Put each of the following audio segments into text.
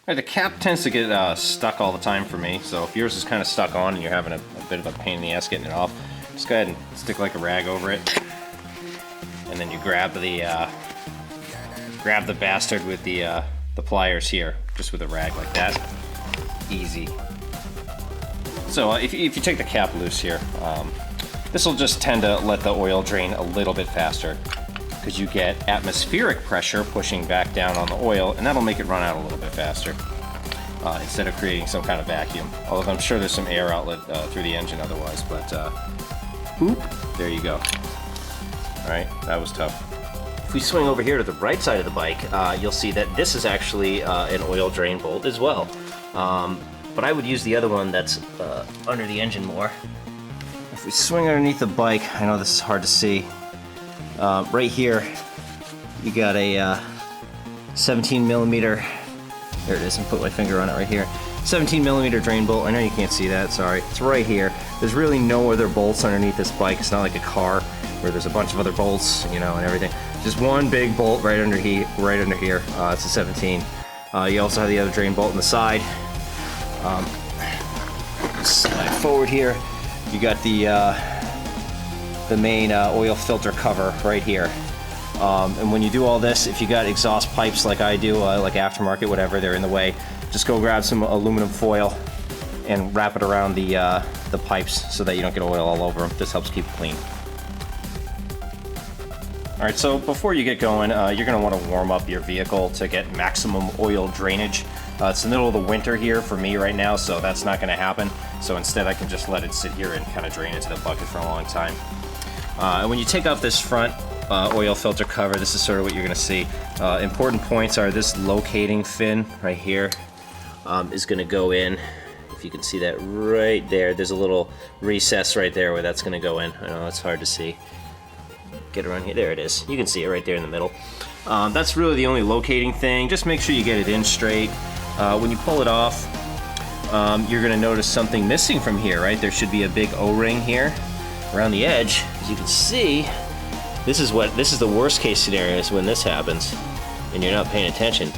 Right, the cap tends to get stuck all the time for me, so if yours is kind of stuck on and you're having a bit of a pain in the ass getting it off, just go ahead and stick like a rag over it, and then you grab the bastard with the pliers here, just with a rag like that. Easy. So if you take the cap loose here, this will just tend to let the oil drain a little bit faster, because you get atmospheric pressure pushing back down on the oil, and that'll make it run out a little bit faster instead of creating some kind of vacuum. Although I'm sure there's some air outlet through the engine otherwise, but boop, there you go. All right, that was tough. If we swing over here to the right side of the bike, you'll see that this is actually an oil drain bolt as well. But I would use the other one that's under the engine more. If we swing underneath the bike, I know this is hard to see. Right here, you got a 17 millimeter, there it is, and put my finger on it right here. 17 millimeter drain bolt. I know you can't see that, sorry. It's right here. There's really no other bolts underneath this bike. It's not like a car where there's a bunch of other bolts, you know, and everything. Just one big bolt right under here. It's a 17. You also have the other drain bolt on the side. Slide forward here. You got the main oil filter cover right here. And when you do all this, if you got exhaust pipes like I do, like aftermarket, whatever, they're in the way, just go grab some aluminum foil and wrap it around the pipes so that you don't get oil all over them. This helps keep it clean. Alright, so before you get going, you're going to want to warm up your vehicle to get maximum oil drainage. It's the middle of the winter here for me right now, so that's not going to happen. So instead I can just let it sit here and kind of drain into the bucket for a long time. And when you take off this front oil filter cover, this is sort of what you're going to see. Important points are this locating fin right here is going to go in. If you can see that right there, there's a little recess right there where that's going to go in. I know it's hard to see. Get around here, there it is. You can see it right there in the middle. That's really the only locating thing. Just make sure you get it in straight. When you pull it off, you're going to notice something missing from here, right? There should be a big O-ring here around the edge. As you can see, this is the worst case scenario is when this happens and you're not paying attention.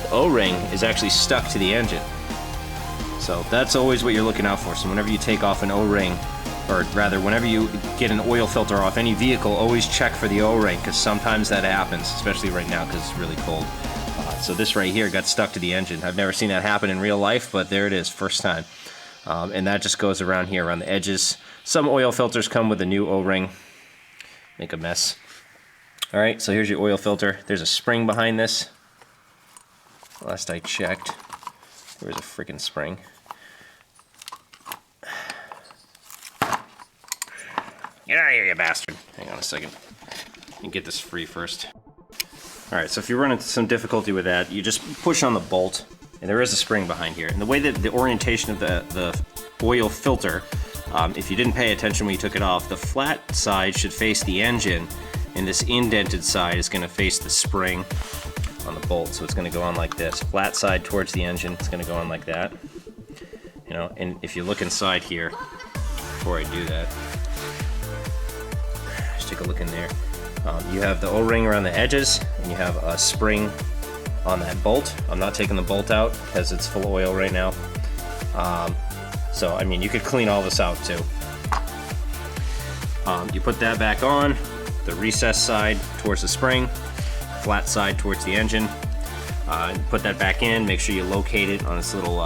The O-ring is actually stuck to the engine. So that's always what you're looking out for. So whenever you take off an O-ring, or rather, whenever you get an oil filter off any vehicle, always check for the O-ring, because sometimes that happens, especially right now because it's really cold. So this right here got stuck to the engine. I've never seen that happen in real life, but there it is, first time. And that just goes around here, around the edges. Some oil filters come with a new O-ring. Make a mess. All right, so here's your oil filter. There's a spring behind this. Last I checked, there was a freaking spring. Get out of here, you bastard. Hang on a second. Let me get this free first. Alright, so if you run into some difficulty with that, you just push on the bolt, and there is a spring behind here. And the way that the orientation of the oil filter, if you didn't pay attention when you took it off, the flat side should face the engine, and this indented side is going to face the spring on the bolt. So it's going to go on like this. Flat side towards the engine, it's going to go on like that. You know, and if you look inside here, before I do that, take a look in there. You have the O-ring around the edges, and you have a spring on that bolt. I'm not taking the bolt out because it's full of oil right now. So, I mean, you could clean all this out too. You put that back on, the recessed side towards the spring, flat side towards the engine. Put that back in, make sure you locate it on this little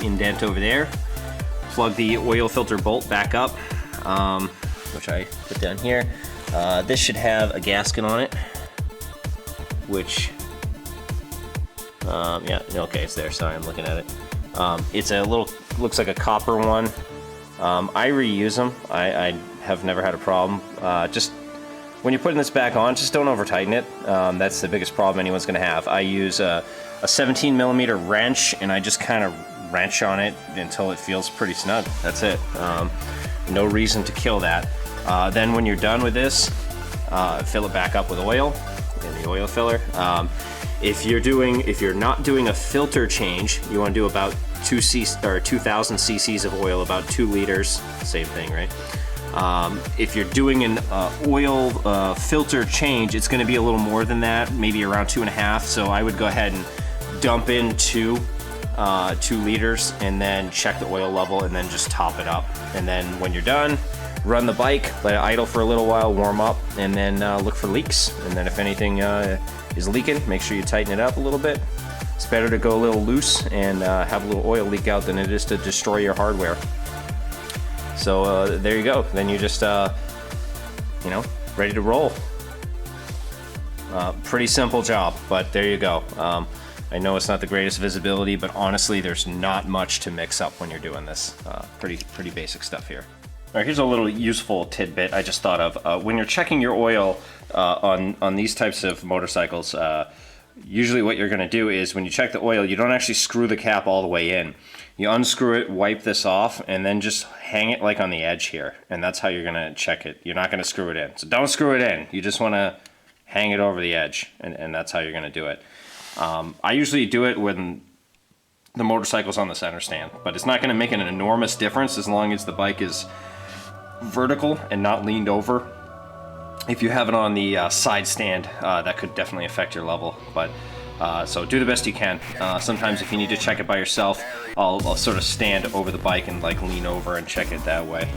indent over there. Plug the oil filter bolt back up. Which I put down here. This should have a gasket on it, which, yeah, okay, it's there, sorry, I'm looking at it. It's a little, looks like a copper one. I reuse them. I have never had a problem. Just, when you're putting this back on, just don't over tighten it. That's the biggest problem anyone's gonna have. I use a 17 millimeter wrench, and I just kind of wrench on it until it feels pretty snug. That's it. No reason to kill that. Then when you're done with this, fill it back up with oil in the oil filler. If you're not doing a filter change, you want to do about 2,000 cc's of oil, about 2 liters. Same thing, right? If you're doing an oil filter change, it's going to be a little more than that, maybe around 2.5. So I would go ahead and dump in 2 2 liters, and then check the oil level, and then just top it up. And then when you're done, run the bike, let it idle for a little while, warm up, and then look for leaks. And then if anything is leaking, make sure you tighten it up a little bit. It's better to go a little loose and have a little oil leak out than it is to destroy your hardware. So there you go. Then you just, you know, ready to roll. Pretty simple job, but there you go. I know it's not the greatest visibility, but honestly, there's not much to mix up when you're doing this. Pretty basic stuff here. All right, here's a little useful tidbit I just thought of. When you're checking your oil on these types of motorcycles, usually what you're gonna do is when you check the oil, you don't actually screw the cap all the way in. You unscrew it, wipe this off, and then just hang it like on the edge here. And that's how you're gonna check it. You're not gonna screw it in. So don't screw it in. You just wanna hang it over the edge, and that's how you're gonna do it. I usually do it when the motorcycle's on the center stand, but it's not gonna make an enormous difference as long as the bike is vertical and not leaned over. If you have it on the side stand, that could definitely affect your level, but so do the best you can. Sometimes if you need to check it by yourself, I'll sort of stand over the bike and like lean over and check it that way.